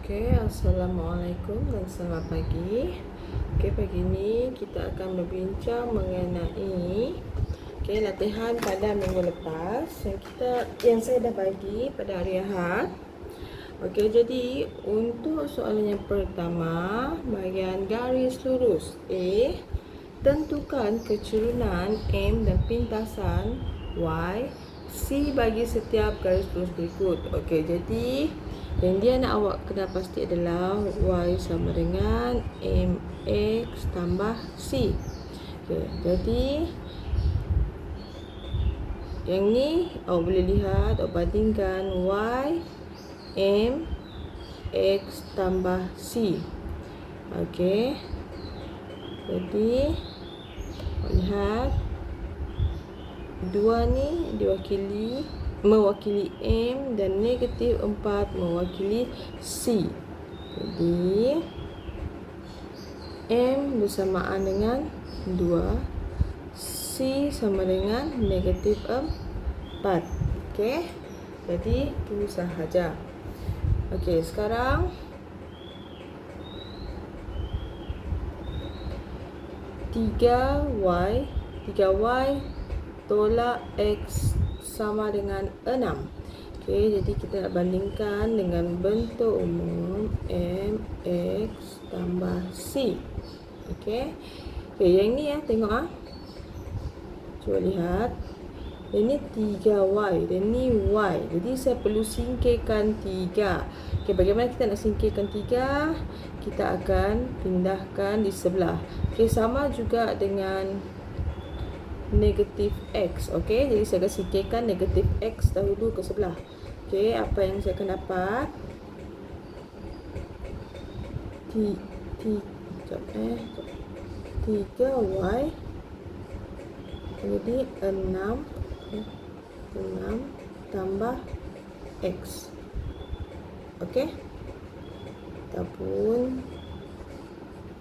Assalamualaikum dan selamat pagi. Pagi ini kita akan berbincang mengenai latihan pada minggu lepas yang saya dah bagi pada hari Ahad. Jadi untuk soalan yang pertama, bahagian garis lurus A, tentukan kecurunan M dan pintasan Y C bagi setiap garis lurus berikut. Jadi yang dia nak awak kena pasti adalah Y sama dengan MX tambah C. Jadi yang ni awak boleh lihat, awak bandingkan Y M X tambah C. Jadi awak lihat dua ni mewakili M dan negatif 4 mewakili C. Jadi M bersamaan dengan 2, C sama dengan negatif 4. Jadi itu sahaja. Sekarang 3Y tolak X sama dengan 6. Jadi kita nak bandingkan dengan bentuk umum MX tambah C. Yang ni tengok cuba lihat. Ini 3Y dan ni Y. Jadi saya perlu singkirkan 3. Bagaimana kita nak singkirkan 3? Kita akan pindahkan di sebelah. Sama juga dengan negatif X. Jadi saya akan singkirkan negatif X dahulu ke sebelah. Apa yang saya akan dapat? 3Y jadi 6 tambah X. Ataupun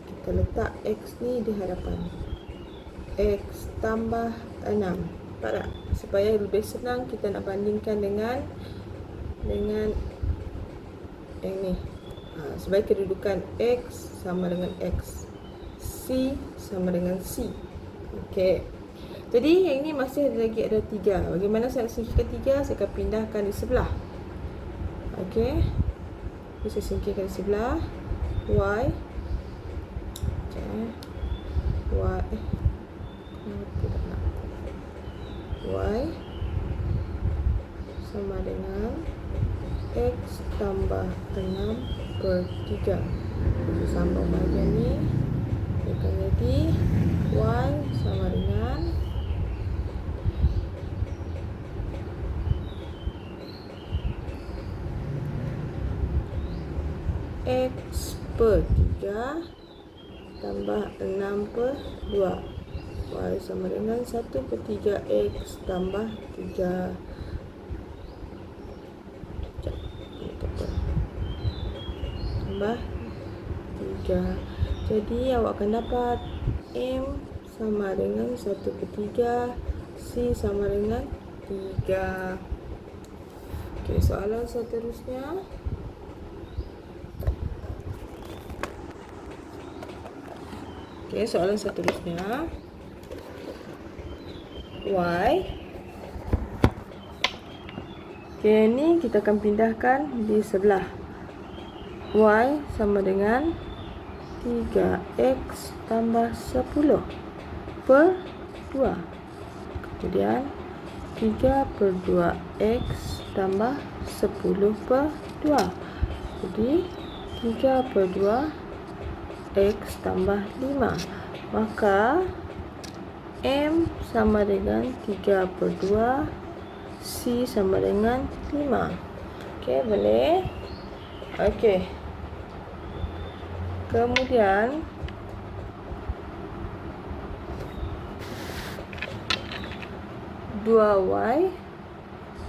kita letak X ni di hadapan. X tambah 6. Nampak tak? Supaya lebih senang kita nak bandingkan dengan yang ni. Sebagai kedudukan X sama dengan X, C sama dengan C. Jadi yang ni masih ada 3. Bagaimana saya nak singkirkan 3? Saya akan pindahkan di sebelah. Jadi saya singkirkan di sebelah. Y sama dengan X tambah 6 per 3. Sambung bahagian ni akan jadi Y sama dengan X per 3 tambah 6 per 2. Y sama dengan 1 per 3 X tambah 3. Tambah 3. Jadi awak akan dapat M sama dengan 1 per 3, C sama dengan 3. Soalan seterusnya. Soalan seterusnya. Y. Ni kita akan pindahkan di sebelah. Y sama dengan 3X tambah 10 per 2. Kemudian 3 per 2X tambah 10 per 2. Jadi 3 per 2 X tambah 5. Maka M sama dengan 3 per 2, C sama dengan 5. Boleh? Kemudian dua Y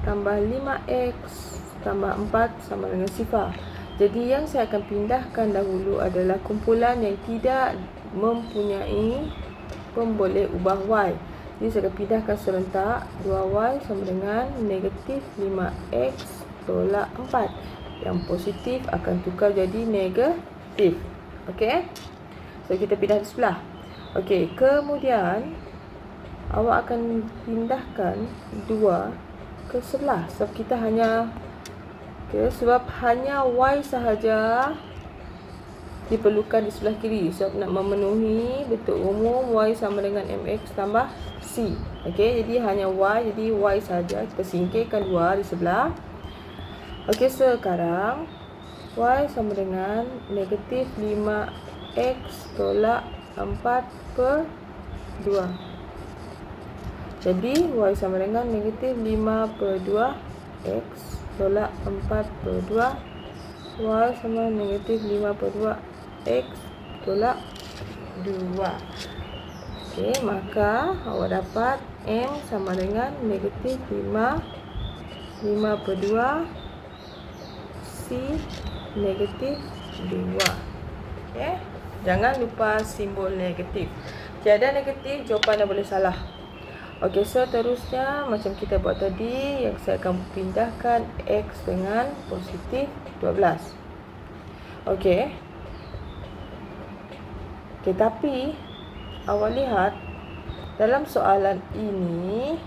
tambah 5X tambah 4 sama dengan sifar. Jadi yang saya akan pindahkan dahulu adalah kumpulan yang tidak mempunyai pemboleh ubah Y. Jadi saya akan pindahkan serentak. 2Y sama dengan negatif 5X tolak 4. Yang positif akan tukar jadi negatif. Okey. So kita pindah di sebelah. Okey, kemudian awak akan pindahkan 2 ke sebelah. Sebab kita hanya sebab hanya Y sahaja diperlukan di sebelah kiri. Sebab nak memenuhi bentuk umum Y sama dengan MX tambah C. Okey, jadi hanya Y, jadi Y saja. Kita singkirkan 2 di sebelah. Okey, sekarang Y sama dengan negatif 5X tolak 4/2. Jadi Y sama dengan negatif 5/2X tolak 4/2. Y sama negatif 5/2X tolak 2. Okey, maka awak dapat M sama dengan negatif 5/2, C negatif 2. Okey, jangan lupa simbol negatif. Tiada negatif, jawapan dah boleh salah. Okey, seterusnya macam kita buat tadi, yang saya akan pindahkan X dengan positif 12. Okey. Tetapi awak lihat dalam soalan ini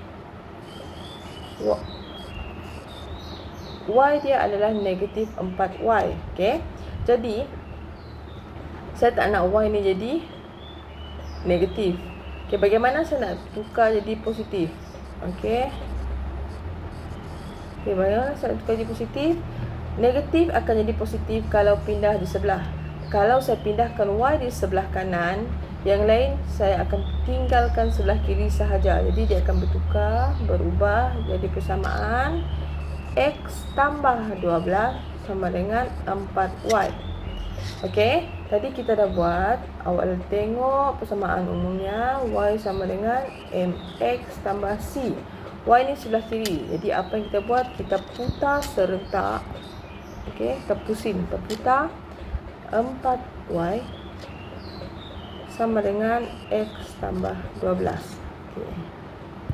Y dia adalah negatif 4Y. Okey. Jadi saya tak nak Y ni jadi negatif. Okey, bagaimana saya nak tukar jadi positif? Okey. Okey, bagaimana saya nak tukar jadi positif? Negatif akan jadi positif kalau pindah di sebelah. Kalau saya pindahkan Y di sebelah kanan, yang lain saya akan tinggalkan sebelah kiri sahaja. Jadi dia akan berubah jadi persamaan X tambah 12 sama dengan 4Y. Okey, tadi kita dah buat. Awak tengok persamaan umumnya. Y sama dengan MX tambah C. Y ni sebelah kiri. Jadi apa yang kita buat? Kita putar serentak. Okey, kita pusing. Kita putar 4Y sama dengan X tambah 12. Okey,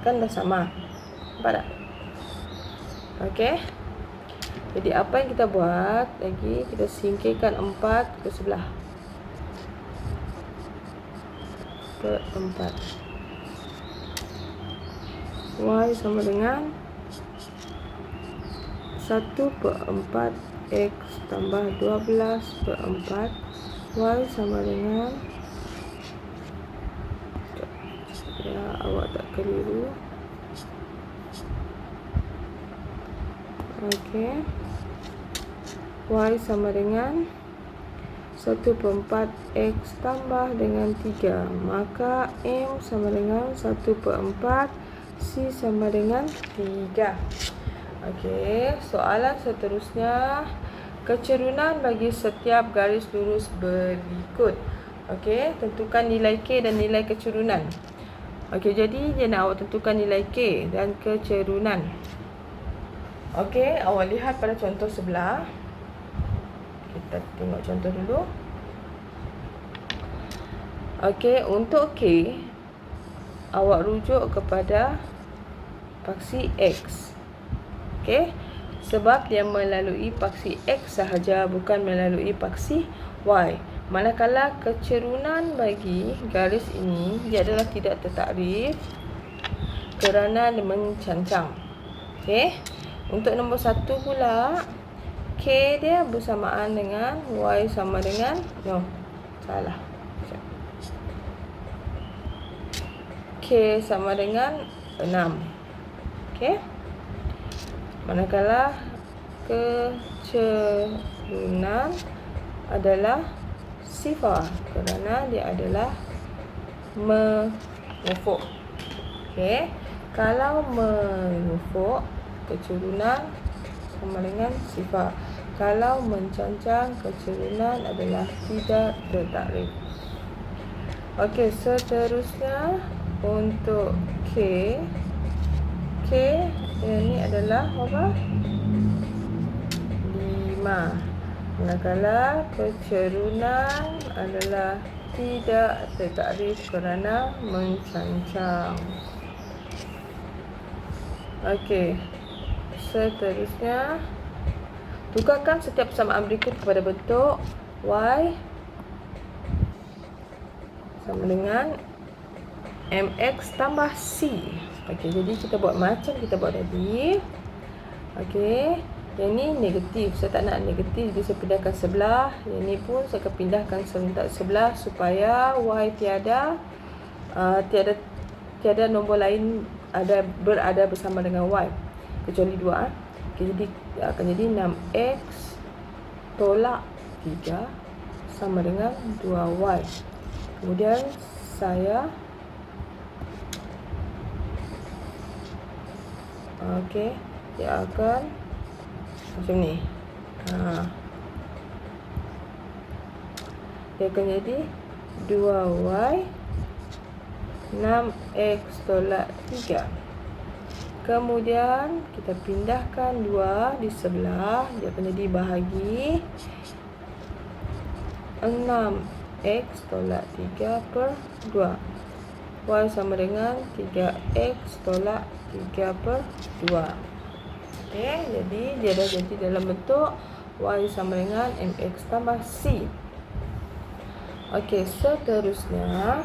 kan dah sama. Nampak tak? Okey. Jadi apa yang kita buat lagi? Kita singkirkan 4 ke sebelah. Ke 4. Y sama dengan 1/4 X tambah 12/4. Y sama dengan, ya, awak tak keliru. Okey. Y sama dengan 1/4 X tambah dengan 3. Maka M sama dengan 1/4, C sama dengan 3. Okey, soalan seterusnya, kecerunan bagi setiap garis lurus berikut. Okey, tentukan nilai K dan nilai kecerunan. Okey, jadi dia nak awak tentukan nilai K dan kecerunan. Okey, awak lihat pada contoh sebelah. Kita tengok contoh dulu. Okey, untuk K, awak rujuk kepada paksi X. Okey, sebab dia melalui paksi X sahaja, bukan melalui paksi Y. Manakala kecerunan bagi garis ini, dia adalah tidak tertakrif kerana mencancang. Okey, untuk nombor 1 pula, K dia bersamaan dengan Y sama dengan, salah. K sama dengan 6. Okey. Manakala kecerunan adalah sifar kerana dia adalah mengufuk. Okey. Kalau mengufuk, kecerunan sama dengan sifar. Kalau mencancang, kecerunan adalah tidak tertakrif. Okey, seterusnya untuk K ini adalah apa? 5. Manakala kecerunan adalah tidak tertakrif kerana mencancang. Okey, seterusnya Tukarkan setiap persamaan berikut kepada bentuk Y sama dengan MX tambah C. Okey, jadi kita buat macam kita buat tadi. Okey, yang ni negatif. Saya tak nak negatif, jadi saya pindahkan sebelah. Yang ni pun saya akan pindahkan serentak sebelah supaya Y tiada nombor lain berada bersama dengan Y kecuali 2. Okey, jadi akan jadi 6X tolak 3 sama dengan 2Y. Kemudian saya dia akan macam ni. Dia akan jadi 2Y 6X tolak 3. Kemudian kita pindahkan 2 di sebelah, dia akan jadi bahagi 6X tolak 3 per 2. Y sama dengan 3X tolak 3 per 2. Okey, jadi dia dah jadi dalam bentuk Y sama dengan MX tambah C. Okey, seterusnya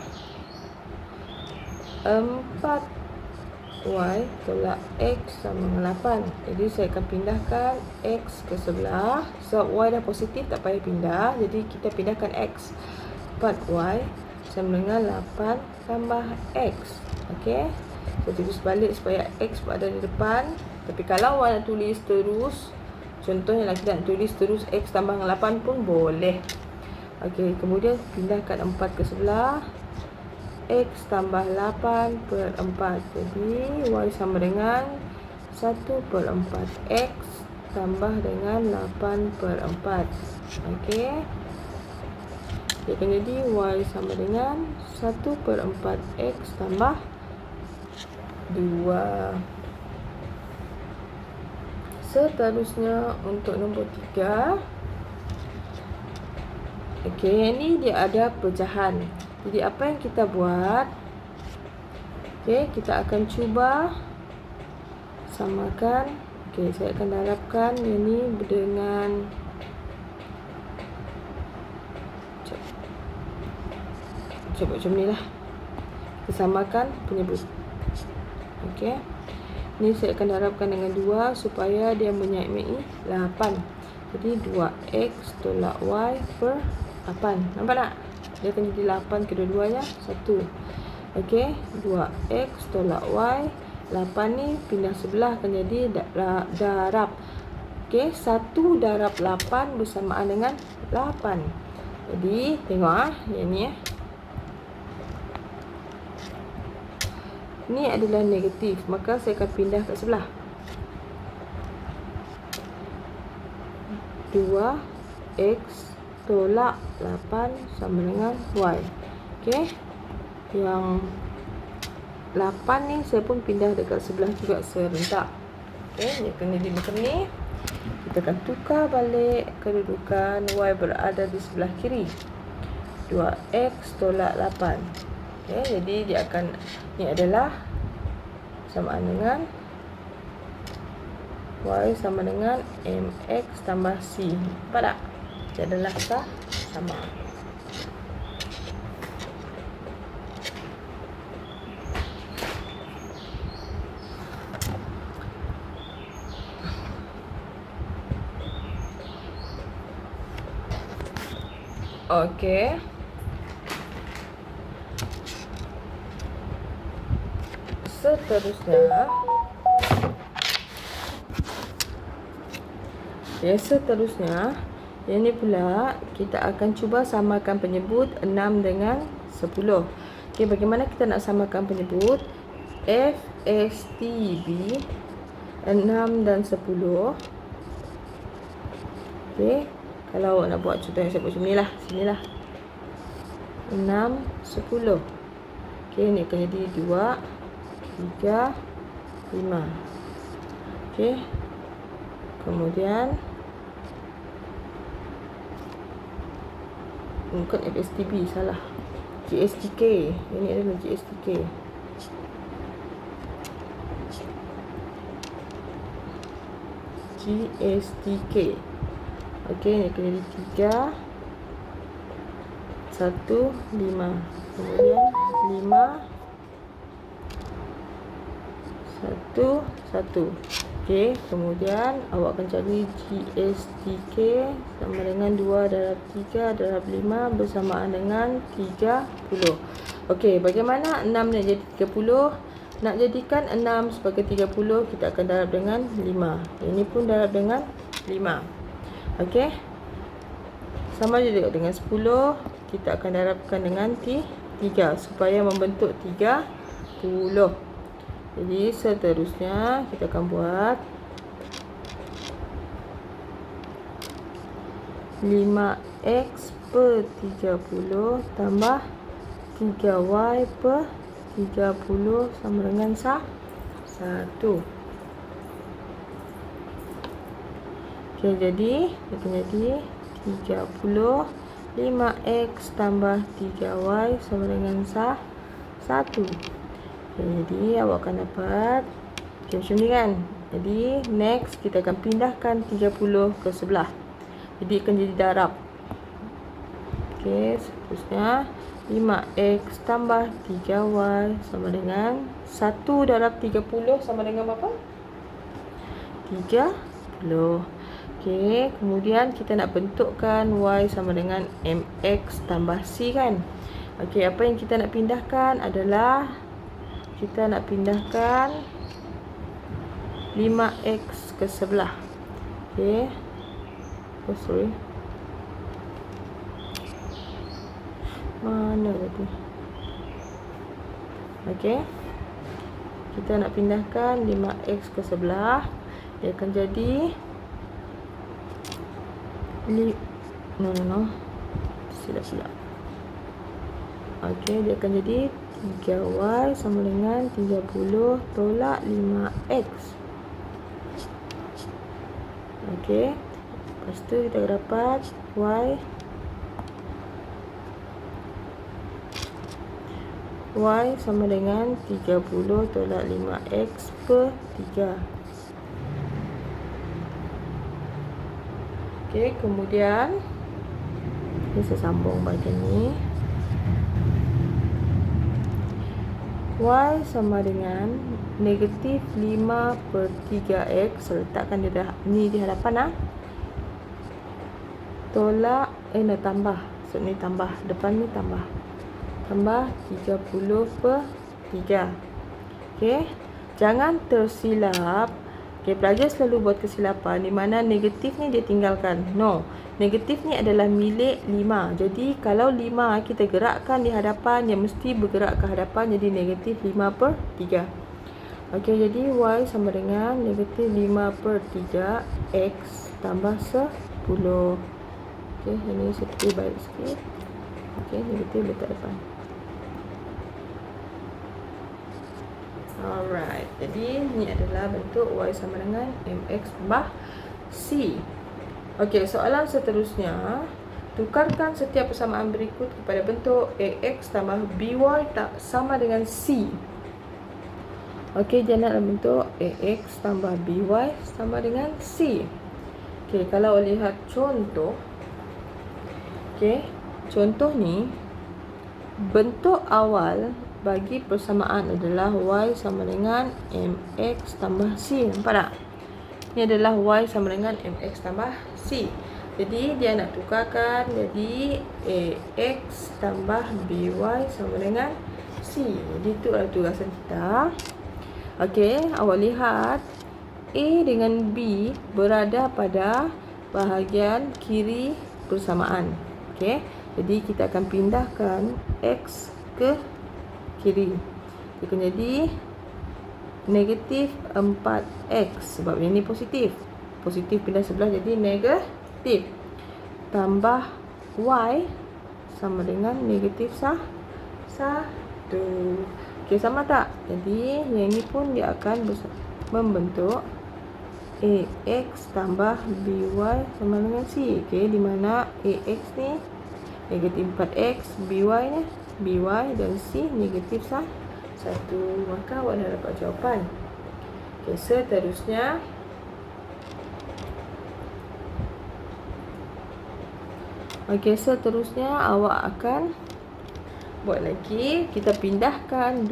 4Y tolak X sama dengan 8. Jadi saya akan pindahkan X ke sebelah. Sebab Y dah positif, tak payah pindah. Jadi kita pindahkan X. 4Y sama dengan 8 tambah X. Okey, saya tulis balik supaya X berada di depan. Tapi kalau awak nak tulis terus, contohnya kita nak tulis terus X tambah dengan 8 pun boleh. Okey, kemudian pindahkan 4 ke sebelah. X tambah 8 per 4. Jadi Y sama dengan 1 per 4. X tambah dengan 8 per 4. Okey, dia akan jadi Y sama dengan 1 per 4 X tambah 2. Seterusnya untuk nombor 3. Okey, ni dia ada pecahan. Jadi apa yang kita buat? Okey, kita akan cuba samakan. Okey, saya akan darabkan ini dengan cuba macam ni lah. Kita samakan penyebut. Okey, ni saya akan darabkan dengan 2 supaya dia menyamai 8. Jadi 2X tolak Y per 8. Nampak tak? Dia akan jadi 8 kedua-duanya 1. Okey, 2X tolak Y. 8 ni pindah sebelah akan jadi darab. Okey, 1 darab 8 bersamaan dengan 8. Jadi tengok yang ni Ni adalah negatif, maka saya akan pindah ke sebelah. 2X tolak 8 sama dengan Y. Okey, yang 8 ni saya pun pindah dekat sebelah juga serentak. Okey, dia akan jadi macam ni. Kita akan tukar balik kedudukan Y berada di sebelah kiri. 2X tolak 8. Okey, jadi dia akan, ni adalah samaan dengan Y sama dengan MX tambah C. Nampak tak? Dia adalah sama. Okey. Seterusnya, yang ni pula kita akan cuba samakan penyebut 6 dengan 10. Okey, bagaimana kita nak samakan penyebut? F, S, T, B 6 dan 10. Okey, kalau nak buat contoh yang saya buat macam ni lah, sinilah 6, 10. Okey, ni akan jadi 2, 3, 5. Okey, kemudian bukan FSTB, salah, GSTK. Ini adalah GSTK. GSTK. Okey, ini akan jadi 3, 1, 5. Kemudian 5, 1, 1. Okey, kemudian awak akan cari GSTK sama dengan 2 darab 3 darab 5 bersamaan dengan 30. Okey, bagaimana 6 nak jadi 30? Nak jadikan 6 sebagai 30, kita akan darab dengan 5. Ini pun darab dengan 5. Okey. Sama juga dengan 10, kita akan darabkan dengan 3 supaya membentuk 30. Jadi seterusnya kita akan buat 5x per 30 tambah 3y per 30 sama dengan 1. Okey, jadi akan jadi 30 5x tambah 3y sama dengan 1. Jadi awak akan dapat macam ni kan. Jadi next kita akan pindahkan 30 ke sebelah. Jadi akan jadi darab. Okey, seterusnya 5x tambah 3y sama dengan 1 darab 30 sama dengan berapa? 30. Okey, kemudian kita nak bentukkan y sama dengan mx tambah c kan. Okey, apa yang kita nak pindahkan adalah kita nak pindahkan 5x ke sebelah. Okey. Oh, sorry. Mana tadi? Okey. Kita nak pindahkan 5x ke sebelah. Dia akan jadi no. Silap. Okey, dia akan jadi 3y sama dengan 30 tolak 5x. Okey. Lepas tu kita dapat y sama dengan 30 tolak 5x per 3. Okey, kemudian kita sambung bahagian ni. Y sama dengan negatif 5 per 3x. Letakkan dia ni di hadapan tolak tambah. So ni tambah, depan ni tambah 30 per 3. Okey, jangan tersilap. Okey, pelajar selalu buat kesilapan di mana negatif ni dia tinggalkan. No, negatif ni adalah milik 5. Jadi kalau 5 kita gerakkan di hadapan, dia mesti bergerak ke hadapan, jadi negatif 5 per 3. Okey, jadi y sama dengan negatif 5 per 3 x tambah 10. Okey, ini seperti baik sikit. Okey, negatif letak depan. Alright, jadi ni adalah bentuk y sama dengan mx tambah c. Okey, soalan seterusnya, tukarkan setiap persamaan berikut kepada bentuk ax tambah by sama dengan c. Okey, dia nak bentuk ax tambah by sama dengan c. Okey, kalau lihat contoh. Okey, contoh ni bentuk awal bagi persamaan adalah y sama dengan mx tambah c. Nampak tak? Ini adalah y sama dengan mx tambah c. Jadi dia nak tukarkan jadi ax tambah by sama dengan c. Jadi itu adalah tugasan kita. Okey, awak lihat a dengan b berada pada bahagian kiri persamaan. Okey, jadi kita akan pindahkan x ke kiri. Dia akan jadi negatif 4x sebab ini positif. Positif pindah sebelah jadi negatif. Tambah y sama dengan negatif 1. Okey, sama tak? Jadi yang ini pun dia akan membentuk ax tambah by sama dengan c. Okey, di mana ax ni negatif 4x, by dan c negatif 1. Maka awak dah dapat jawapan. Okey, seterusnya Okey, seterusnya awak akan buat lagi. Kita pindahkan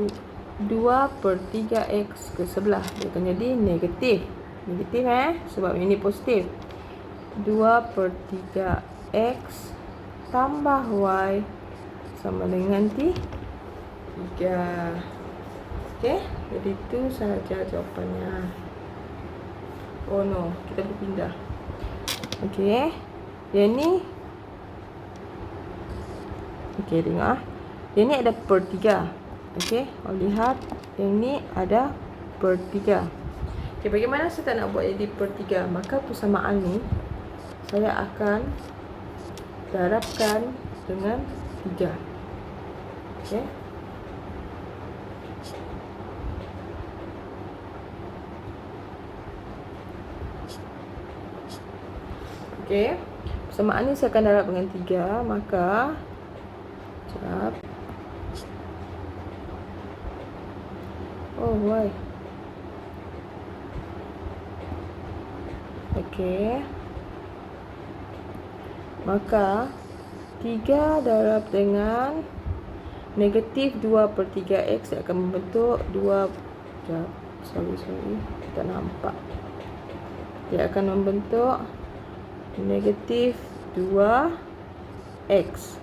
2/3x ke sebelah. Dia akan jadi negatif. Negatif sebab ini positif. 2/3x tambah y sama dengan 3. Okey, jadi itu sahaja jawapannya. Oh no, kita berpindah. Okey, yang ni. Okey, tengok yang ni ada per 3. Okey, lihat yang ni ada per 3. Okey, bagaimana saya tak nak buat jadi per 3? Maka persamaan ni saya akan darabkan dengan 3. Okey. Okey. Persamaan ni saya akan darab dengan 3, maka sekejap. Oh, why? Okey. Maka 3 darab dengan negatif 2/3x akan membentuk 2. Sorry. Tak nampak. Dia akan membentuk negatif 2x.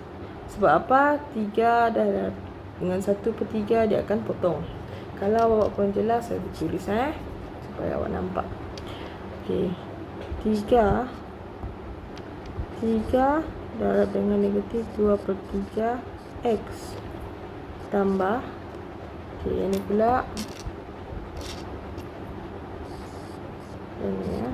Sebab apa? 3 darab dengan 1/3 dia akan potong. Kalau awak kurang jelas, saya tulis supaya awak nampak. Okey. 3 darab dengan negatif 2/3x tambah. Okey, yang ni pula. Ini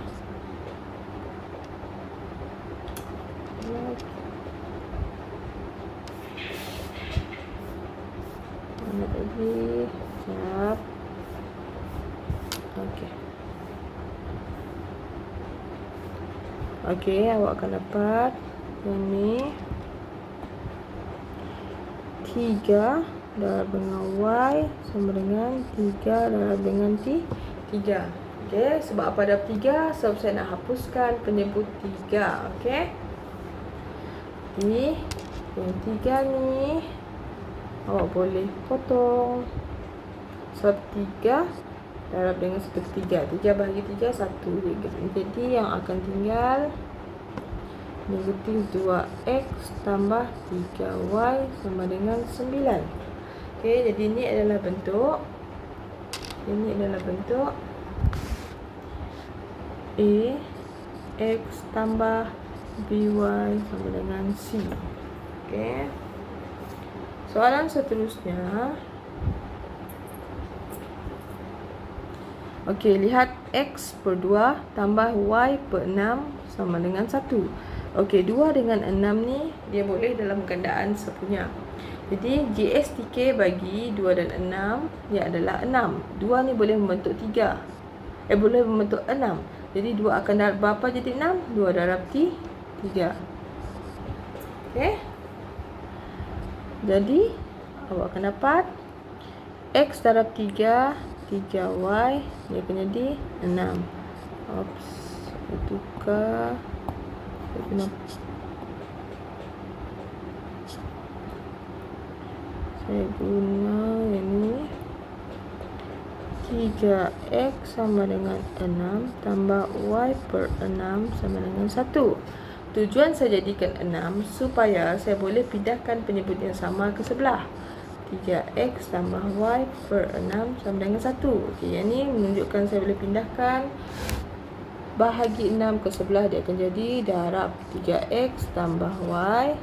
mana tadi? Siap. Okey, awak akan dapat yang ni 3 darab dengan y sama dengan 3 darab dengan 3. Okey, sebab apa ada 3? Sebab saya nak hapuskan penyebut 3. Okey. Jadi, yang 3 ni awak boleh potong. Sebab 3 darab dengan 1/3. 3 bahagi 3, 1. Jadi, yang akan tinggal negatif 2x tambah 3y sama dengan 9. Okey, jadi ini adalah bentuk. Ini adalah bentuk A x tambah by sama dengan c. Okey. Soalan seterusnya. Okey, lihat x per 2 tambah y per 6 sama dengan 1. Okey, 2 dengan 6 ni dia boleh dalam gandaan sepunya. Jadi GSTK bagi 2 dan 6 dia adalah 6. 2 ni boleh membentuk 3. Boleh membentuk 6. Jadi 2 akan darab berapa jadi 6? 2 darab 3. Okey. Jadi awak akan dapat x darab 3, 3y dia akan jadi 6. Oops, saya tukar. Saya guna yang ni. 3x sama dengan 6 tambah y per 6 sama dengan 1. Tujuan saya jadikan 6 supaya saya boleh pindahkan penyebut yang sama ke sebelah. 3x tambah y per 6 sama dengan 1. Okey, yang ni menunjukkan saya boleh pindahkan. Bahagi 6 ke sebelah, dia akan jadi darab 3x tambah y.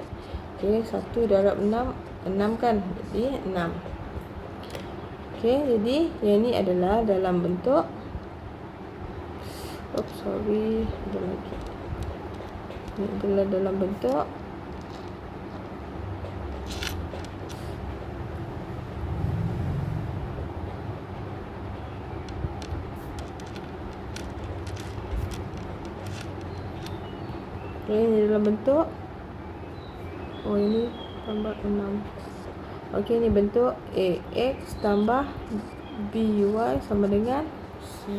Okey, 1 darab 6, 6 kan? Jadi 6. Okey, jadi yang ni adalah dalam bentuk. Oops, sorry. Ada lagi. Ini adalah dalam bentuk ini dalam bentuk. Oh, ini tambah 6. Okey, ini bentuk AX tambah BY sama dengan C.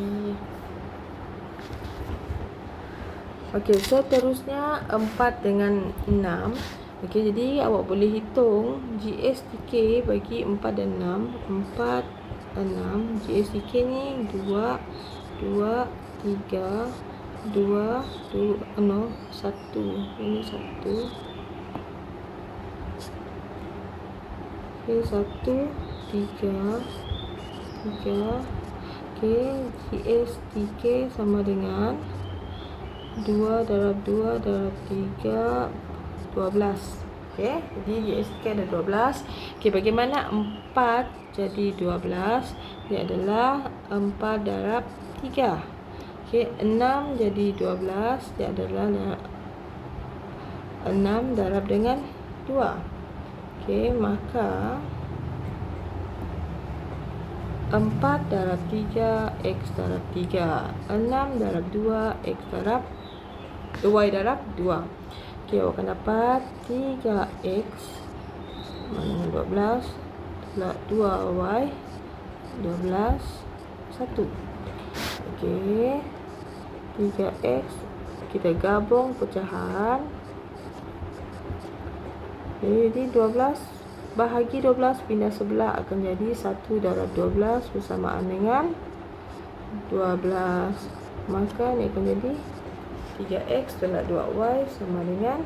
Okey, seterusnya 4 dengan 6. Okey, jadi awak boleh hitung GSTK bagi 4 dan 6. 4, 6. GSTK ni 2, 2, 3, 2, 1. Ini 1. Okey, 1, 3, 3. Okey, GSTK sama dengan 2 darab 2 darab 3, 12. Okey, jadi GSTK ada 12. Okey, bagaimana 4 jadi 12? Dia adalah 4 darab 3. Okey, 6 jadi 12. Dia adalah 6 darab dengan 2. Okey, maka 4 darab 3 X darab 3. 6 darab 2 X darab Y darab 2. Okey, awak akan dapat 3X mana 12 tolak 2Y 12 1. Okey, 3X kita gabung pecahan. Jadi 12 bahagi 12 pindah sebelah akan jadi 1 darab 12 bersamaan dengan 12. Maka ni akan jadi 3X tolak 2Y sama dengan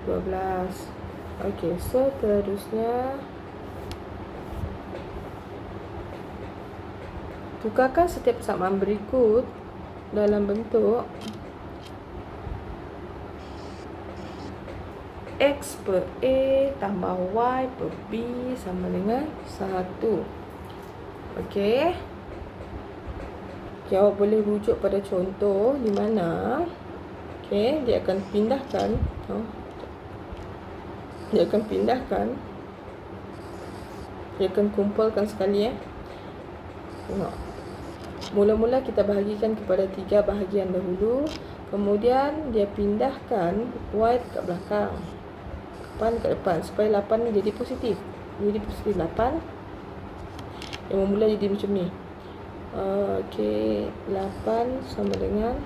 12. Okey, seterusnya tukarkan setiap persamaan berikut dalam bentuk X per A tambah Y per B sama dengan 1. Okey. Okay, awak boleh rujuk pada contoh di mana dia akan pindahkan dia akan kumpulkan sekali tengok. Mula-mula kita bahagikan kepada 3 bahagian dahulu, kemudian dia pindahkan Y ke belakang, 8 ke depan supaya 8 ni jadi positif. Jadi positif 8 yang bermula jadi macam ni. Okey, 8 sama dengan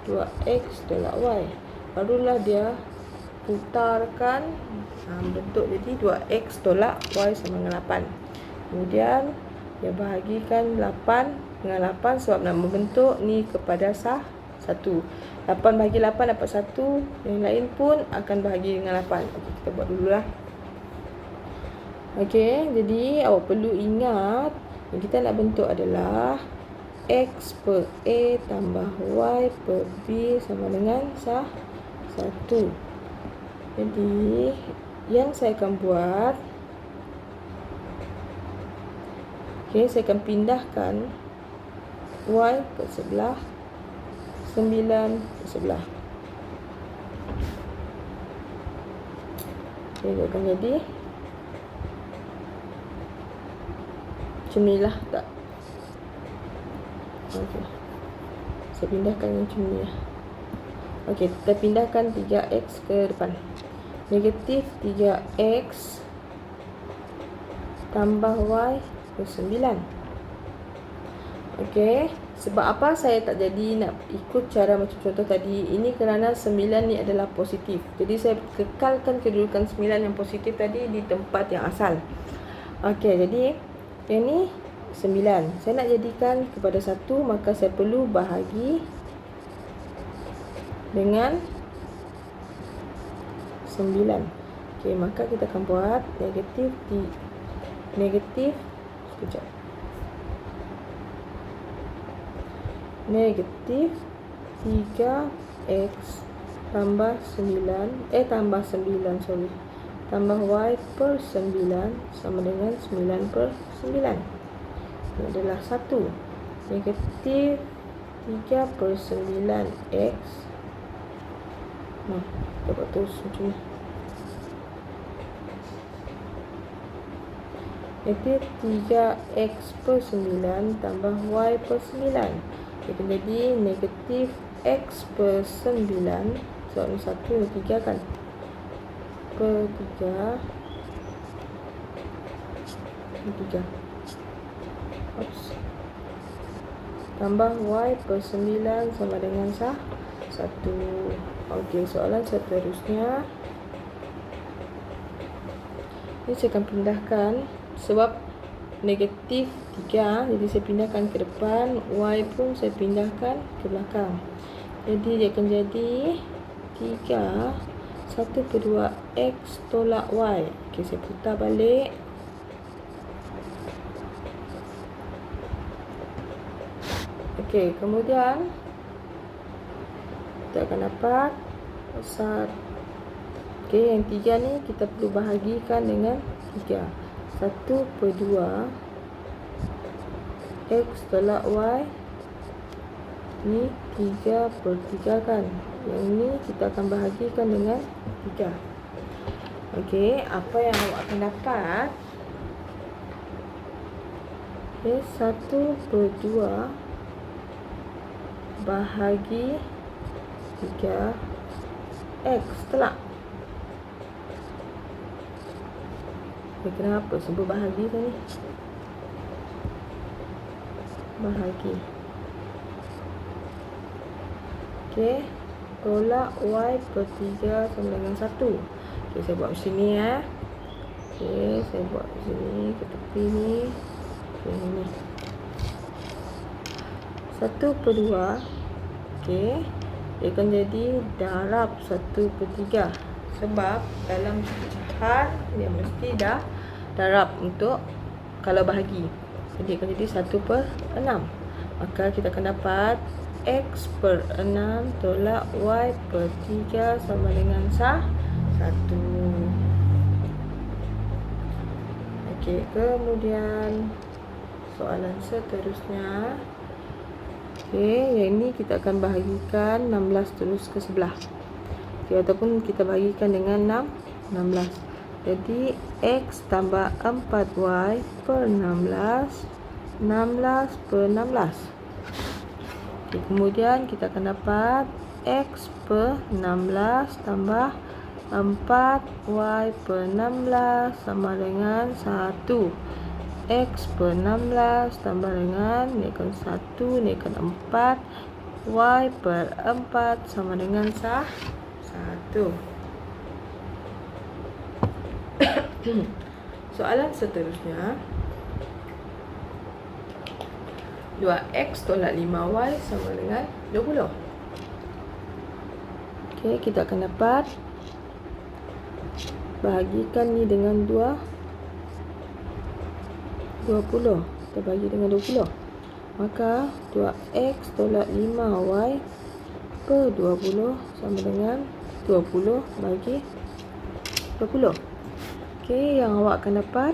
2X tolak Y. Barulah dia putarkan bentuk jadi 2X tolak Y sama dengan 8. Kemudian dia bahagikan 8 dengan 8 sebab nak membentuk ni kepada 1. 8 bahagi 8 dapat 1. Yang lain pun akan bahagi dengan 8. Okey, kita buat dululah. Okey, jadi awak perlu ingat yang kita nak bentuk adalah X per A tambah Y per B sama dengan 1. Jadi yang saya akan buat, saya akan pindahkan Y ke sebelah, 9 ke sebelah. Dia akan jadi macam ni lah, tak? Okey, saya pindahkan macam ni lah. Okey, kita pindahkan 3X ke depan. Negatif 3X tambah Y ke 9. Okey, sebab apa saya tak jadi nak ikut cara macam contoh tadi? Ini kerana 9 ni adalah positif. Jadi saya kekalkan kedudukan 9 yang positif tadi di tempat yang asal. Okey, jadi yang ni 9. Saya nak jadikan kepada 1, maka saya perlu bahagi dengan 9. Okey, maka kita akan buat negatif sekejap. Negatif 3X tambah 9 tambah Y per 9 sama dengan 9 per 9. Ini adalah 1. Negatif 3 per 9X. Kita buat terus macam ni. Negatif 3X per 9 tambah Y per 9. Itu jadi negatif X per 9. Sebab ni 1, ni 3 kan. Per 3. Ni 3. Oops. Tambah Y per 9 sama dengan 1. Okey, soalan seterusnya. Ini saya akan pindahkan sebab negatif 3, jadi saya pindahkan ke depan. Y pun saya pindahkan ke belakang. Jadi dia akan jadi 3 1/2 X tolak Y. Okey, saya putar balik. Okey, kemudian kita akan dapat okey, yang 3 ni kita perlu bahagikan dengan 3. 1/2 X tolak Y. Ni 3/3 kan. Yang ni kita akan bahagikan dengan 3. Okey, apa yang awak akan dapat? Okey, 1/2 bahagi 3 X telak. Kenapa sebut bahagi kan ni? Bahagi. Okey, tolak Y/3 sama dengan 1. Okey, saya buat macam ni ya. Okey, saya buat macam ni ke tepi ni. Okey, ni. 1/2. Okey, dia akan jadi darab 1/3. Sebab dalam pecahan dia mesti dah darab untuk kalau bahagi. Jadi akan jadi 1/6. Maka kita akan dapat X/6 tolak Y/3 sama dengan 1. Okey, kemudian soalan seterusnya. Okey, yang ini kita akan bahagikan 16 terus ke sebelah. Okey, ataupun kita bahagikan dengan 16. Jadi X tambah 4Y per 16. 16/16. Okey, kemudian kita akan dapat X per 16 tambah 4Y/16 sama dengan 1. X per 16 tambah dengan ni akan 1, ni akan 4. Y/4 sama dengan 1. Soalan seterusnya. 2X tolak 5Y sama dengan 20. Okey, kita akan dapat bahagikan ni dengan 20. Kita bagi dengan 20. Maka 2X tolak 5Y per 20 sama dengan 20 bagi 20. Okey, yang awak akan dapat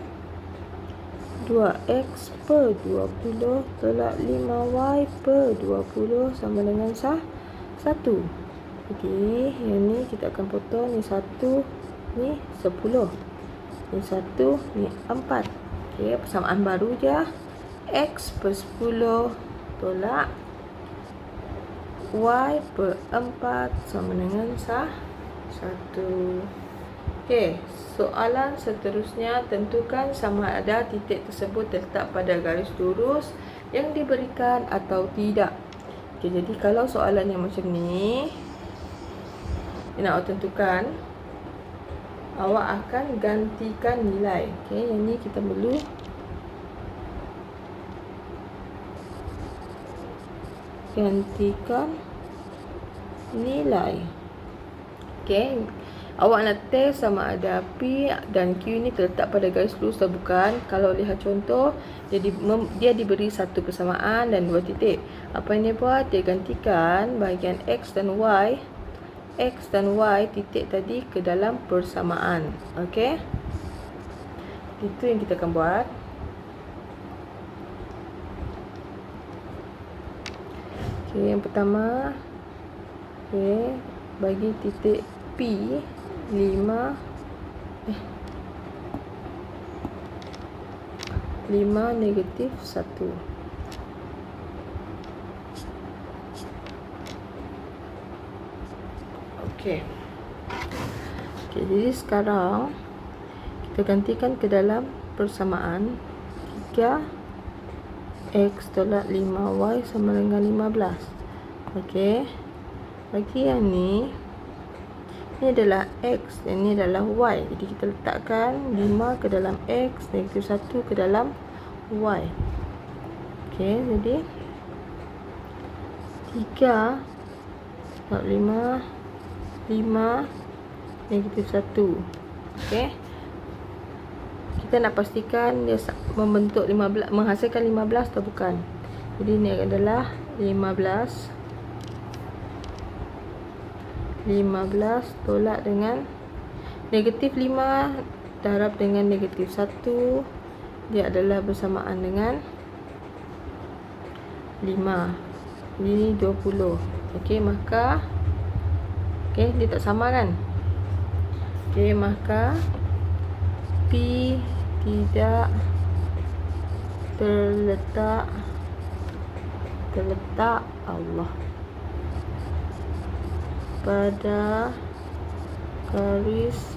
2X per 20 tolak 5Y per 20 sama dengan 1. Jadi yang ni kita akan potong. Ni 1, ni 10. Ni 1, ni 4. Okey, persamaan baru je. X per 10 tolak Y/4 sama dengan 1. Okey, soalan seterusnya, tentukan sama ada titik tersebut terletak pada garis lurus yang diberikan atau tidak. Okey, jadi kalau soalan yang macam ni, nak awak tentukan, awak akan gantikan nilai. Okey, yang ni kita perlu gantikan nilai. Okey, awak nak test sama ada P dan Q ni terletak pada garis lurus atau bukan. Kalau lihat contoh, dia diberi satu persamaan dan 2 titik. Apa yang dia buat? Dia gantikan bahagian X dan Y titik tadi ke dalam persamaan. Okey, itu yang kita akan buat. Okey, yang pertama, okey, bagi titik P 5 negatif 1. Okey. Okey, jadi sekarang kita gantikan ke dalam persamaan 3 X tolak 5Y sama dengan 15. Okey. Bagi yang ni adalah X dan ni adalah Y. Jadi kita letakkan 5 ke dalam X, negatif 1 ke dalam Y. Okey, jadi 3 sebab 5 negatif 1. Okey. Kita nak pastikan dia membentuk 15, menghasilkan 15 atau bukan. Jadi ni adalah 15 tolak dengan negatif 5 darab dengan negatif 1, dia adalah bersamaan dengan 5. Ini 20. Okey, maka dia tak sama kan? Okey, maka P tidak terletak Allah pada garis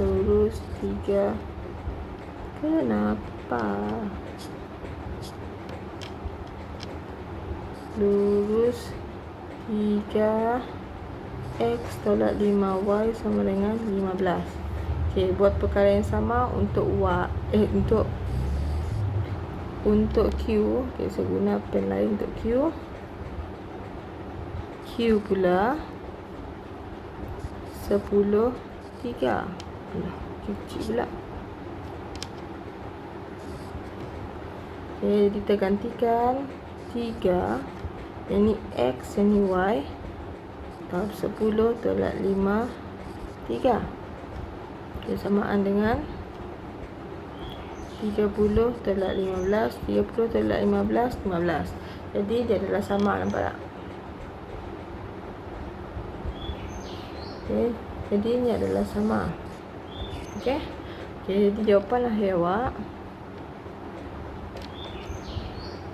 lurus 3. Kenapa? Lurus 3 X tolak 5Y sama dengan 15. Okey, buat perkara yang sama untuk untuk Q. Okey, saya guna pen lain untuk Q. Q pula 10 3. Alah, kecil pula. Okey, jadi kita gantikan 3, yang ni X, yang ni Y, tahap 10 tolak 5 3. Okey, samaan dengan 30 tolak 15, 30 tolak 15, 15. Jadi dia adalah sama, nampak tak? Okey, jadi ini adalah sama. Okey. Okey, jadi jawapanlah awak.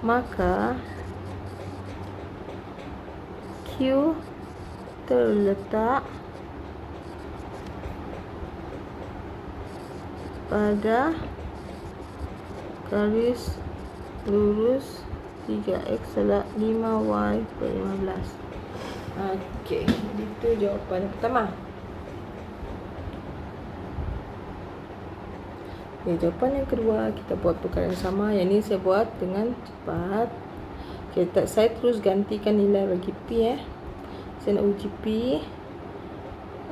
Maka Q terletak pada garis lurus 3x tolak 5y per 15. Okey, itu jawapan pertama. Okey, jawapan yang kedua, kita buat perkara yang sama. Yang ni saya buat dengan cepat. Okey, saya terus gantikan nilai bagi P. Saya nak uji P.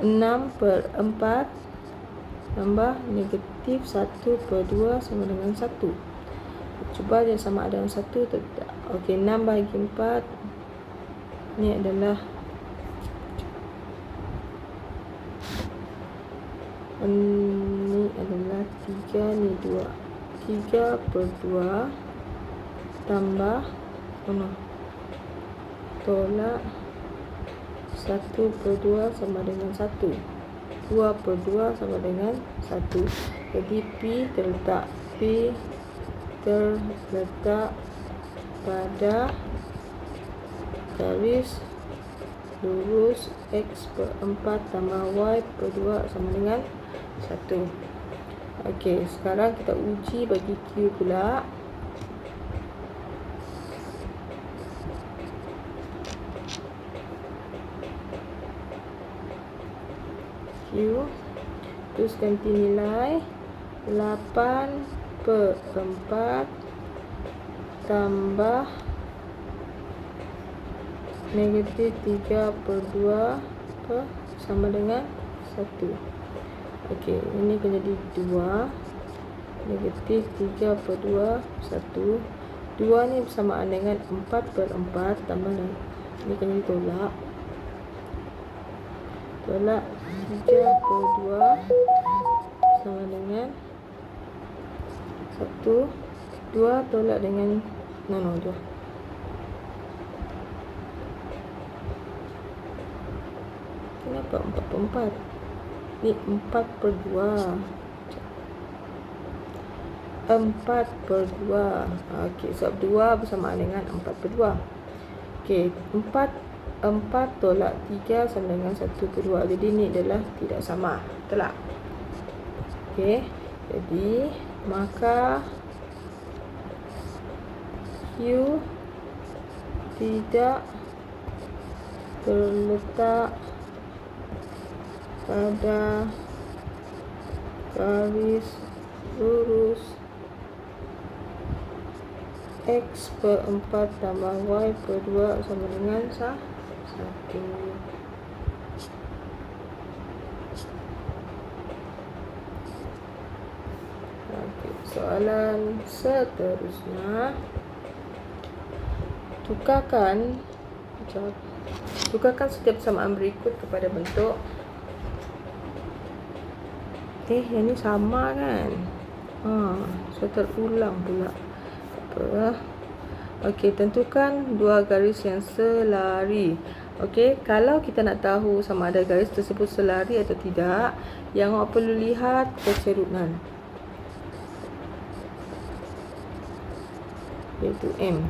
6/4 tambah negatif 1/2 sama dengan 1. Cuba dia sama ada dengan 1 atau tidak. Okey, 6 bagi 4. Ini adalah ini adalah 3, ni 2. 3/2 tambah tolak 1/2 sama dengan 1. 2/2 sama dengan 1. Jadi P terletak pada garis lurus X per 4 tambah Y per 2 sama dengan 1. Okey, sekarang kita uji bagi Q pula. Q, terus ganti nilai 8/4 tambah negatif 3/2 sama dengan 1. Okey, ini akan jadi 2. Negatif 3/2 1. 2 ni bersamaan dengan 4/4 tambah ini akan jadi tolak 3/2 sama dengan 1. 2 tolak dengan 2. Kenapa 4/4? Ni 4/2. 4/2. Okey, sebab 2 bersamaan dengan 4/2. Okey, 4 tolak 3 sama dengan 1/2. Jadi ni adalah tidak sama. Betul tak? Okey, jadi maka Q tidak terletak pada garis lurus X per 4 tambah Y per 2 sama dengan 1. Soalan seterusnya, tukarkan setiap persamaan berikut kepada bentuk. Yang ni sama kan? Saya terulang pula. Apa? Okey, tentukan dua garis yang selari. Okey, kalau kita nak tahu sama ada garis tersebut selari atau tidak, yang awak perlu lihat kecerunan, iaitu M.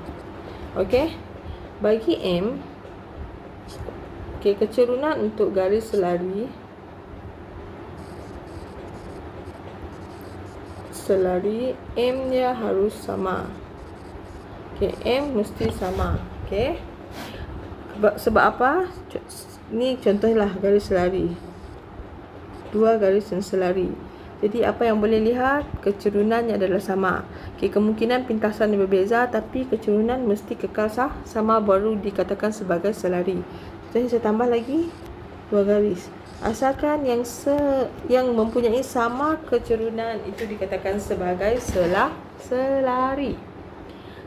Okey, bagi M, kecerunan untuk garis selari M nya harus sama. M mesti sama. Sebab apa? Ni contohlah garis selari, dua garis yang selari. Jadi apa yang boleh lihat, kecerunannya adalah sama. Kemungkinan pintasan yang berbeza, tapi kecerunan mesti kekal sama, baru dikatakan sebagai selari. Jadi saya tambah lagi dua garis. Asalkan yang mempunyai sama kecerunan itu dikatakan sebagai selari.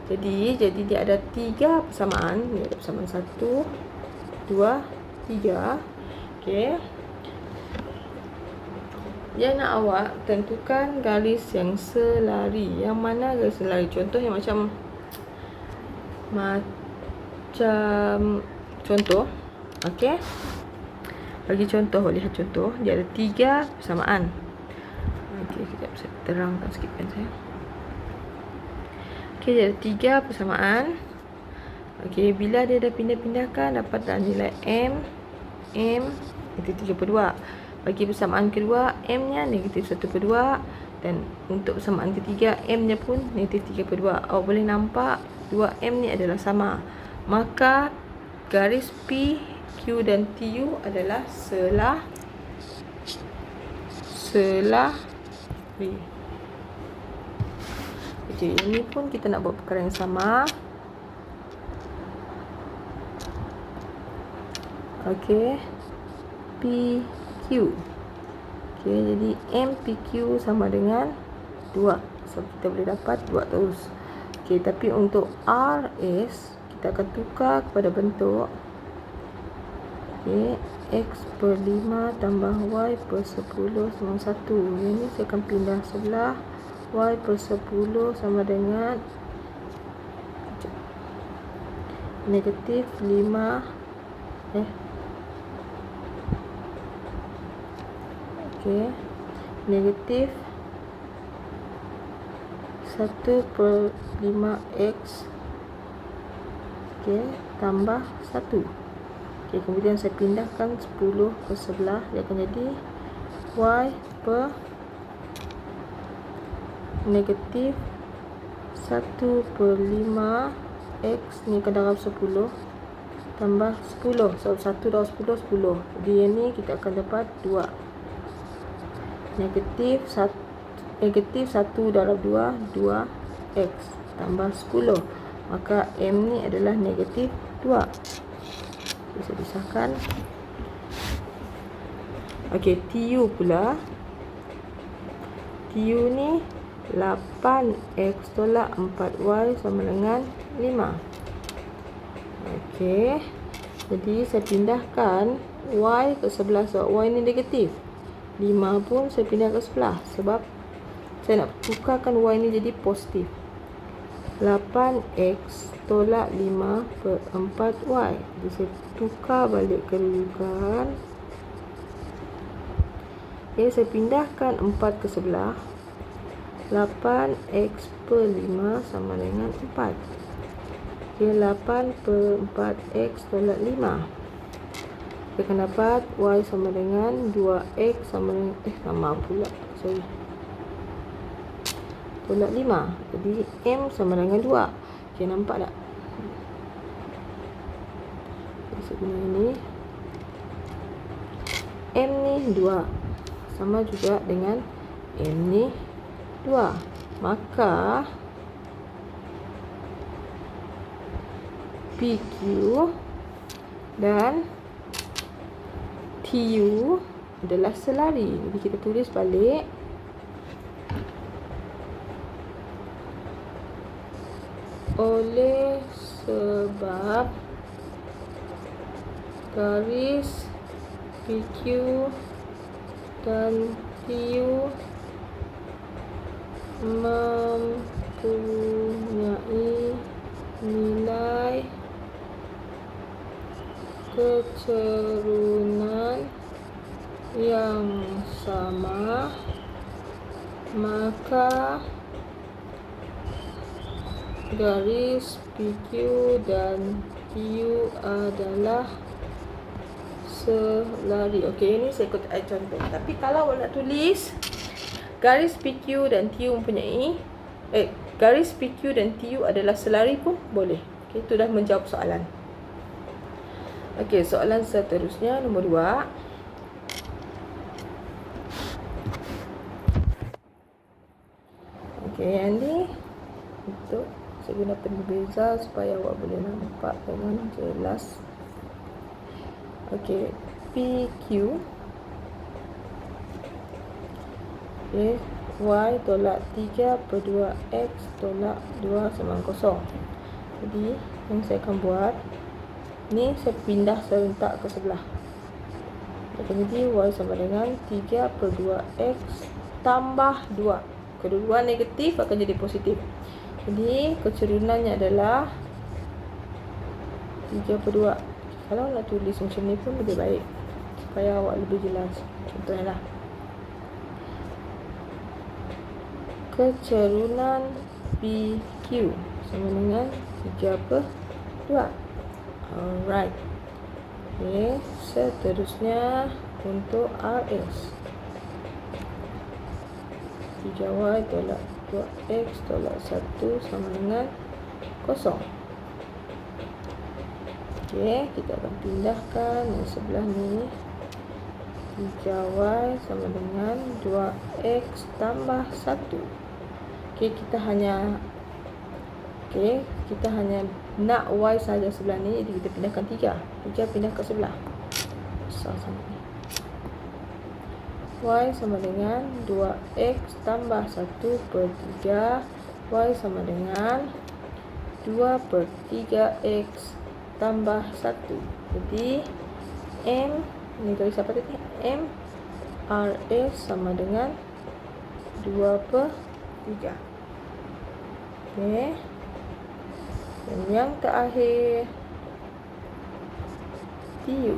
Jadi dia ada 3 persamaan. Ini ada persamaan 1, 2, 3. Okey. Yang nak awak tentukan garis yang selari. Yang mana garis selari? Contoh yang macam contoh. Okey. Bagi contoh, lihat contoh. Dia ada 3 persamaan. Okey, kita bisa terangkan sikit kan saya. Okey, dia ada 3 persamaan. Okey, bila dia dah pindah-pindahkan, dapatlah nilai M itu 3/2. Bagi persamaan kedua, M nya negatif 1/2. Dan untuk persamaan ketiga, M nya pun negatif 3/2. Awak boleh nampak 2M ni adalah sama. Maka garis P, Q dan TU adalah selari. Okey, ini pun kita nak buat perkara yang sama. Okey, PQ. Okey, jadi MPQ sama dengan 2. So kita boleh dapat 2 terus. Okey, tapi untuk RS kita akan tukar kepada bentuk X per 5 tambah Y per 10 sama 1. Yang ni saya akan pindah sebelah. Y per 10 sama dengan negatif 5 negatif 1/5X tambah 1. Kemudian saya pindahkan 10 ke sebelah, dia akan jadi Y per negatif 1/5X ni akan darab 10 tambah 10. So 1 darab 10, 10. Jadi yang ni kita akan dapat 2. Negatif 1 darab 2, 2X tambah 10. Maka M ni adalah negatif 2. Bisa disahkan. Okey, TU pula. TU ni 8X tolak 4Y sama dengan 5. Okey. Jadi saya pindahkan Y ke sebelah sebab Y ni negatif. 5 pun saya pindah ke sebelah sebab saya nak tukarkan Y ni jadi positif. 8X tolak 5/4Y. Jadi saya tukar balik kedudukan. Saya pindahkan 4 ke sebelah. 8X per 5 sama dengan 4. 8/4X tolak 5. Kita akan dapat Y sama dengan 2X sama dengan tolak 5. Jadi M sama dengan 2. Okey, nampak tak? Saya guna ini. M ni 2. Sama juga dengan M ni 2. Maka PQ dan TU adalah selari. Jadi kita tulis balik. Oleh sebab garis PQ dan TU mempunyai nilai kecerunan yang sama, maka garis PQ dan TU adalah selari. Okey, ini saya ikut contoh. Tapi kalau awak nak tulis garis PQ dan TU mempunyai garis PQ dan TU adalah selari pun boleh. Okey, itu dah menjawab soalan. Okey, soalan seterusnya nombor 2. Okey, yang ni untuk saya guna pembeza supaya awak boleh nampak dengan jelas. Okey, PQ. Okey, Y tolak 3/2 X tolak 2 sama 0. Jadi, yang saya akan buat, ni saya pindah serentak ke sebelah. Jadi, Y sama dengan 3/2 X tambah 2. Kedua-dua negatif akan jadi positif. Jadi, kecerunannya adalah 3/2. Kalau nak tulis macam ni pun lebih baik supaya awak lebih jelas. Contohnya lah, kecerunan PQ sama dengan 3/2. Alright. Okay, seterusnya untuk RS. 3Y tolak 2X tolak 1 sama dengan 0. Okey, kita akan pindahkan yang sebelah ni. 3Y sama dengan 2X tambah 1. Okey, kita hanya nak Y saja sebelah ni. Jadi kita pindahkan 3. 3 pindah ke sebelah. Besar sangat ni. Y sama dengan 2X tambah 1/3. Y sama dengan 2/3X tambah 1. Jadi M ni garis apa tadi? M RS sama dengan 2/3. Okey. Dan yang terakhir TU.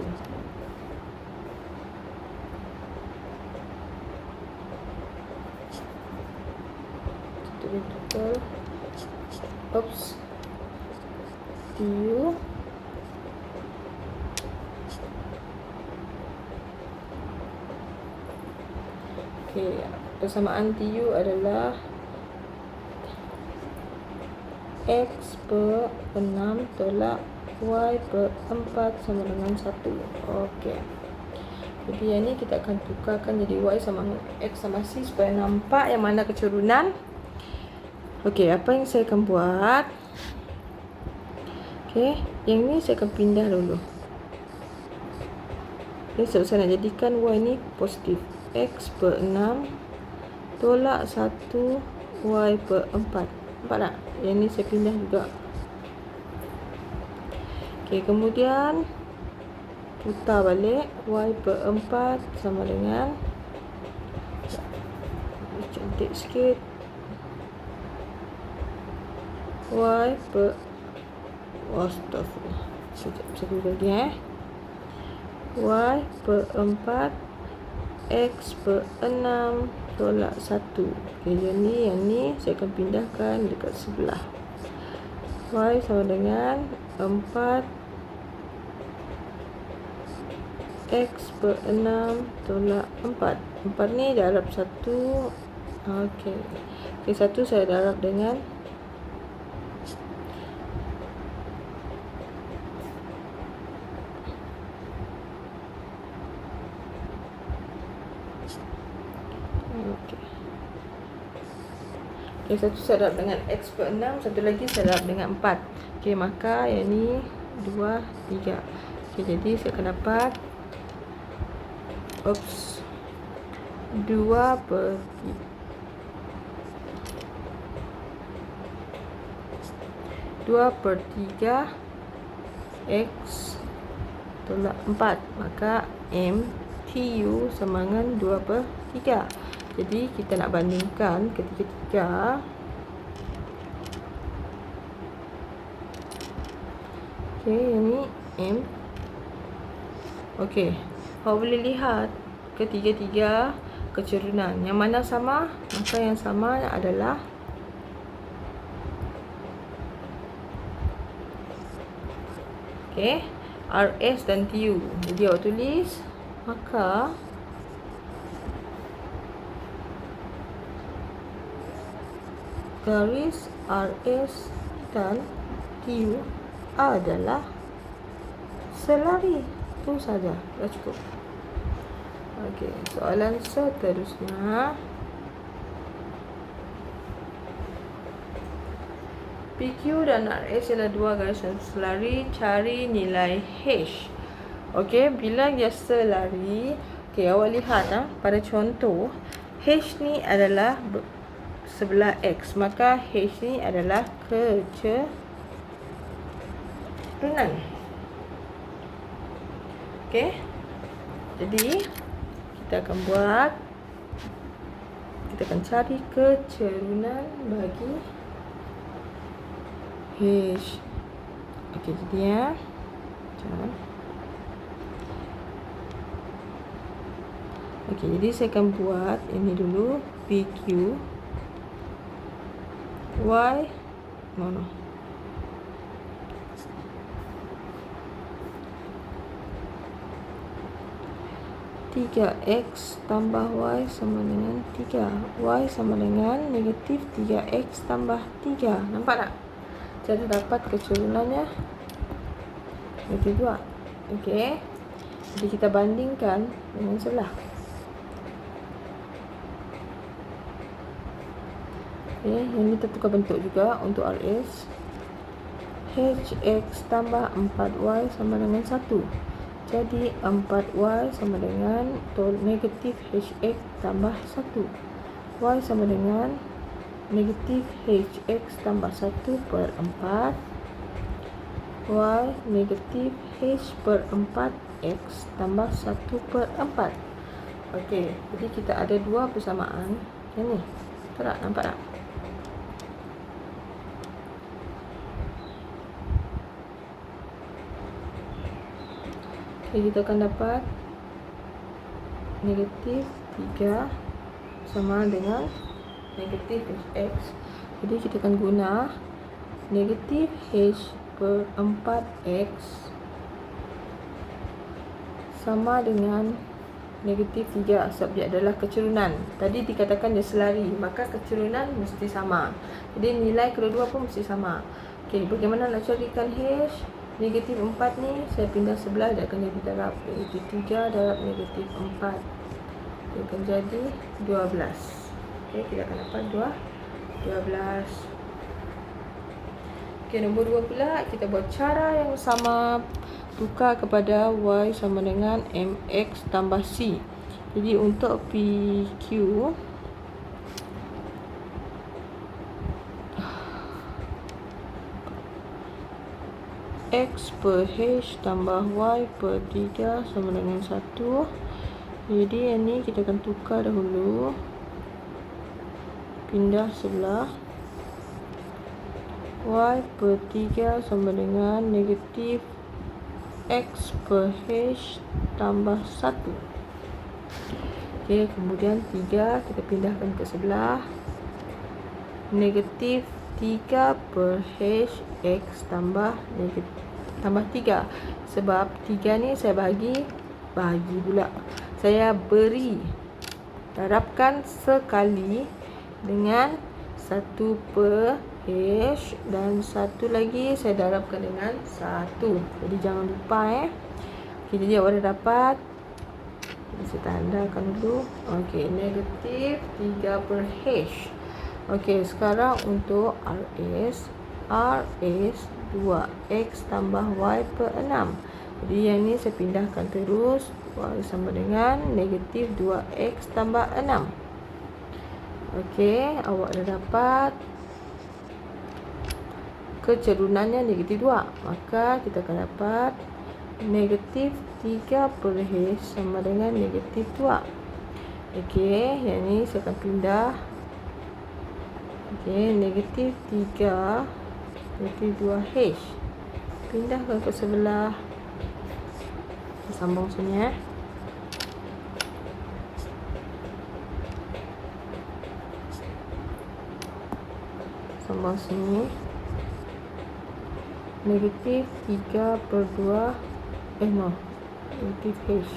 Oops. TU okey, persamaan TU adalah X per 6 tolak Y per 4 sama dengan 1. Okey. Jadi yang ni kita akan tukarkan jadi Y sama X sama C supaya nampak yang mana kecerunan. Okey, apa yang saya akan buat? Okey, yang ni saya akan pindah dulu. Okey, saya nak jadikan Y ni positif. X per 6 tolak 1 Y per 4. Nampak tak? Yang ni saya pindah juga. Okey, kemudian putar balik. Y per 4 sama dengan, cantik sikit, Y per, astagfirullah, sekejap lagi Y per 4 X per 6 tolak 1. Okay, yang ni saya akan pindahkan dekat sebelah. Y sama dengan 4 X per 6 tolak 4. 4 ni darab 1. Okey. Okey, 1 saya darab dengan Okey. Okay, satu saya darab dengan X per 6, satu lagi saya darab dengan 4. Okey, maka yang ni 2, 3. Okey, jadi saya akan dapat 2 per 3 X tolak 4. Maka MTU sama dengan 2 per 3. Jadi kita nak bandingkan ketiga-tiga. Okey, yang ni M. Okey, awak boleh lihat ketiga-tiga kecerunan. Yang mana sama? Maka yang sama adalah RS dan TU. Jadi awak tulis, maka garis RS dan TU adalah selari. Itu saja, dah cukup. Okey, soalan seterusnya. PQ dan RS ialah dua garisan selari, cari nilai H. Okey, bila dia selari, okey, awak lihat pada contoh H ni adalah sebelah X, maka H ni adalah kecerunan. Okey, jadi kita akan cari kecerunan bagi H. Okey, jadi okey, jadi saya akan buat ini dulu. PQ Y 3x tambah y sama dengan 3. Y sama dengan negatif 3x tambah 3. Nampak tak? Cara dapat kecerunannya negatif 2. Okey, jadi kita bandingkan dengan sebelah. Okey, yang ni tertukar bentuk juga untuk RS. Hx tambah 4y sama dengan 1. Jadi 4y sama dengan negatif hx tambah 1. Y sama dengan negatif hx tambah 1 per 4. Y negatif h per 4 x tambah 1 per 4. Okey, jadi kita ada dua persamaan. Yang ni, tak nampak tak? Kita akan dapat negatif 3 sama dengan negatif hx. Jadi kita akan guna negatif h per 4x sama dengan negatif 3 sebab dia adalah kecerunan. Tadi dikatakan dia selari, maka kecerunan mesti sama. Jadi nilai kedua-dua pun mesti sama. Okey, bagaimana nak carikan h? Negatif 4 ni saya pindah sebelah, dia akan jadi darab negatif 3 darab negatif 4. Dia akan jadi 12. Okey, kita akan dapat 12. Okey, nombor 2 pula kita buat cara yang sama, tukar kepada y sama dengan mx tambah c. Jadi untuk PQ x per h tambah y per 3 sama dengan 1. Jadi yang ni kita akan tukar dahulu, pindah sebelah. Y per 3 sama dengan negatif x per h tambah 1. Okey, kemudian 3 kita pindahkan ke sebelah. Negatif 3 per h x tambah 3. Sebab 3 ni saya bagi pula. Saya beri. Darabkan sekali dengan 1 per h dan satu lagi saya darabkan dengan 1. Jadi jangan lupa Okey, jadi awak dah dapat Saya tandakan dulu. Okey, negatif 3 per H. Okey, sekarang untuk RS 2X tambah Y per 6. Jadi yang ni saya pindahkan terus. Y sama dengan negatif 2X tambah 6. Okey, awak dah dapat kecerunannya negatif 2. Maka kita akan dapat negatif 3 per H sama dengan negatif 2. Okey, yang ni saya akan pindah. Okey, negatif 3 negatif 2H. Pindahkan ke sebelah. Sambung sini Sambung sini. Negatif 3 per 2. Negatif H.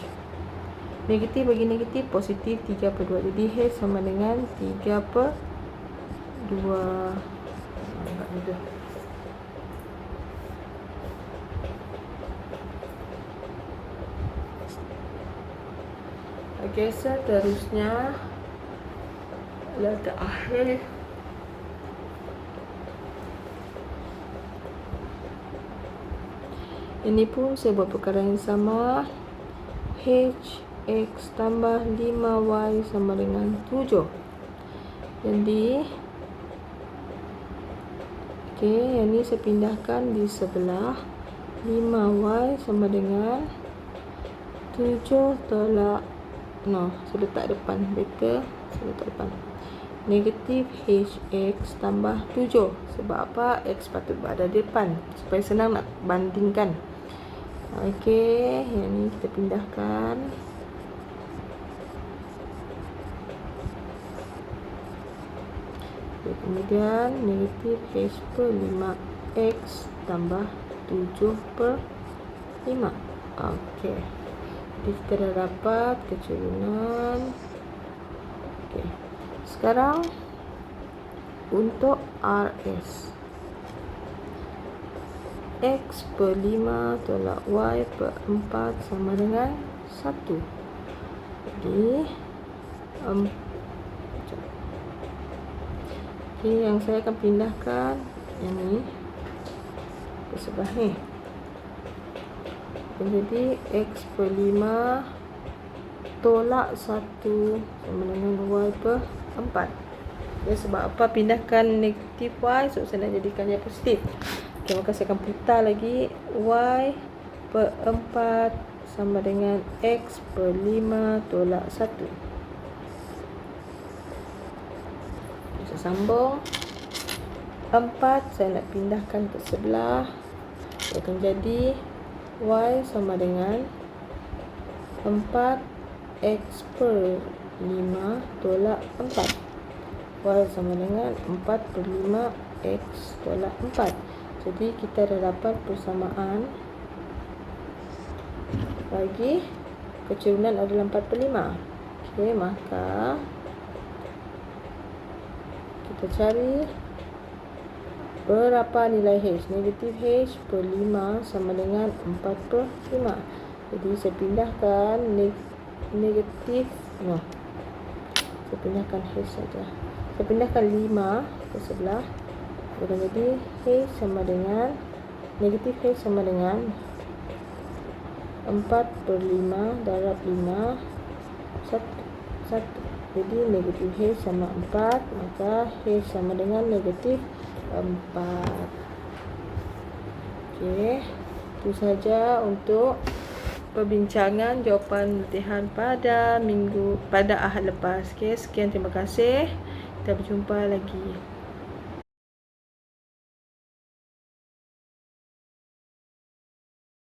Negatif bagi negatif, positif 3 per 2. Jadi H sama dengan 3 per 2. Okey, seterusnya letak akhir. Ini pun saya buat perkara yang sama. HX tambah 5Y sama dengan 7. Jadi okey, yang ni saya pindahkan di sebelah. 5Y sama dengan 7 tolak saya letak depan. Better saya letak depan. Negatif HX tambah 7. Sebab apa? X patut berada di depan supaya senang nak bandingkan. Okey, yang ni kita pindahkan. Okay, kemudian negatif H per 5X tambah 7 per 5. Okey, jadi kita dah dapat kecerunan. Okey, sekarang untuk RS, X per 5 tolak Y per 4 sama dengan 1. Jadi okey, yang saya akan pindahkan yang ni ke sebelah ni. Jadi X per 5 tolak 1 sama dengan Y per 4. Okay, sebab apa? Pindahkan negatif Y, so saya nak jadikannya positif. Okay, maka saya akan putar lagi. Y per 4 sama dengan X per 5 tolak 1. Okay, saya sambung. 4 saya nak pindahkan ke sebelah. Dia akan jadi Y sama dengan 4X per 5 tolak 4. Y sama dengan 4 per 5 X tolak 4. Jadi kita dah dapat persamaan bagi kecerunan adalah 4 per 5. Okey, maka kita cari berapa nilai H. Negatif H per 5 sama dengan 4 per 5. Jadi saya pindahkan negatif. Saya pindahkan H saja. Saya pindahkan 5 ke sebelah. Jadi H sama dengan negatif H sama dengan 4 per 5 darab 5 1. Jadi negatif H sama 4, maka H sama dengan negatif 4. Okey, itu saja untuk perbincangan jawapan latihan pada Ahad lepas. Okey, sekian, terima kasih. Kita berjumpa lagi.